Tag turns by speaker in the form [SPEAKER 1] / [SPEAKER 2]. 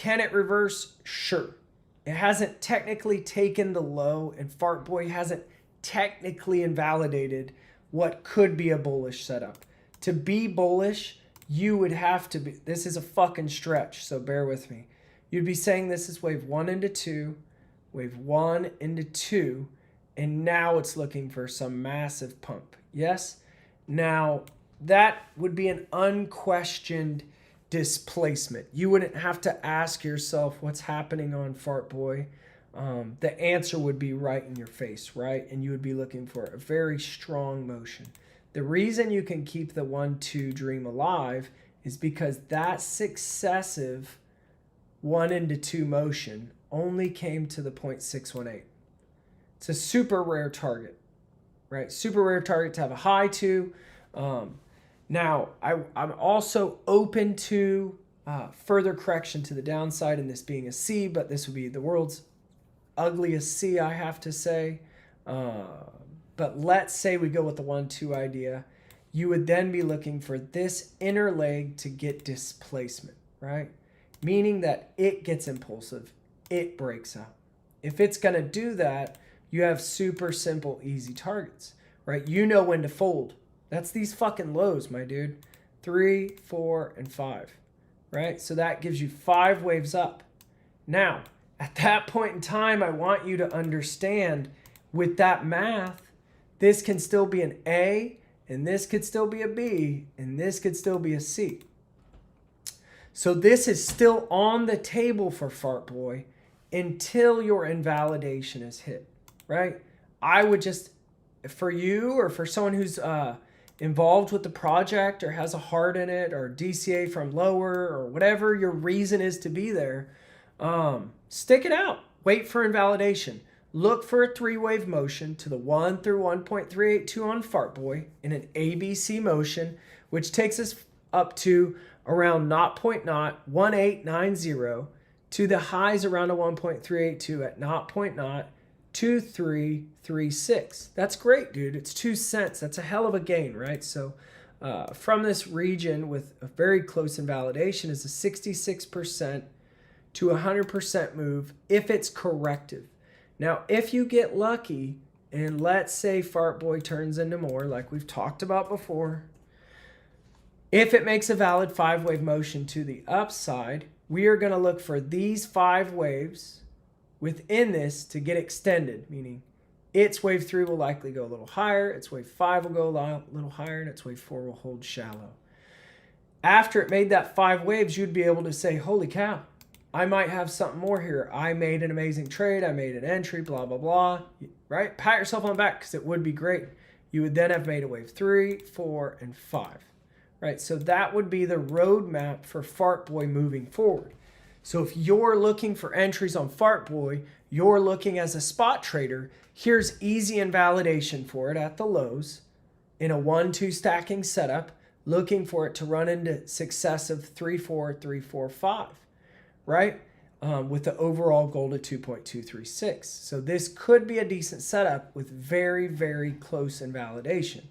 [SPEAKER 1] Can it reverse? Sure. It hasn't technically taken the low, and FARTBOY hasn't technically invalidated what could be a bullish setup. To be bullish, you would have to be, this is a fucking stretch, so bear with me. You'd be saying this is wave 1 into 2, wave 1 into 2, and now it's looking for some massive pump. Yes? Now, that would be an unquestioned displacement. You wouldn't have to ask yourself what's happening on FARTBOY. The answer would be right in your face, right? And you would be looking for a very strong motion. The reason you can keep the 1-2 dream alive is because that successive 1 into 2 motion only came to the 0.618. It's a super rare target, right? Super rare target to have a high to. Now, I'm also open to further correction to the downside, and this being a C, but this would be the world's ugliest C, I have to say. But let's say we go with the 1-2 idea. You would then be looking for this inner leg to get displacement, right? Meaning that it gets impulsive, it breaks out. If it's going to do that, you have super simple, easy targets, right? You know when to fold. That's these fucking lows, my dude. 3, 4, and 5, right? So that gives you 5 waves up. Now, at that point in time, I want you to understand with that math, this can still be an A, and this could still be a B, and this could still be a C. So this is still on the table for FARTBOY until your invalidation is hit, right? I would just, for you or for someone who's involved with the project or has a heart in it or DCA from lower or whatever your reason is to be there, stick it out. Wait for invalidation. Look for a 3-wave motion to the 1 through 1.382 on FARTBOY in an ABC motion, which takes us up to around 0.1890 to the highs around a 1.382 at 0.2336. That's great, dude. It's 2 cents. That's a hell of a gain, right? So from this region with a very close invalidation is a 66% to 100% move if it's corrective. Now, if you get lucky, and let's say FARTBOY turns into more, like we've talked about before, if it makes a valid 5-wave motion to the upside, we are going to look for these 5 waves within this to get extended, meaning its wave 3 will likely go a little higher, its wave 5 will go a little higher, and its wave 4 will hold shallow. After it made that 5 waves, you'd be able to say, holy cow, I might have something more here. I made an amazing trade. I made an entry, blah, blah, blah, right? Pat yourself on the back because it would be great. You would then have made a wave 3, 4, and 5, right? So that would be the roadmap for FARTBOY moving forward. So if you're looking for entries on FARTBOY, you're looking as a spot trader, here's easy invalidation for it at the lows in a 1-2 stacking setup, looking for it to run into successive 3, 4, 3, 4, 5. Right? With the overall goal to 2.236. So this could be a decent setup with very, very close invalidation.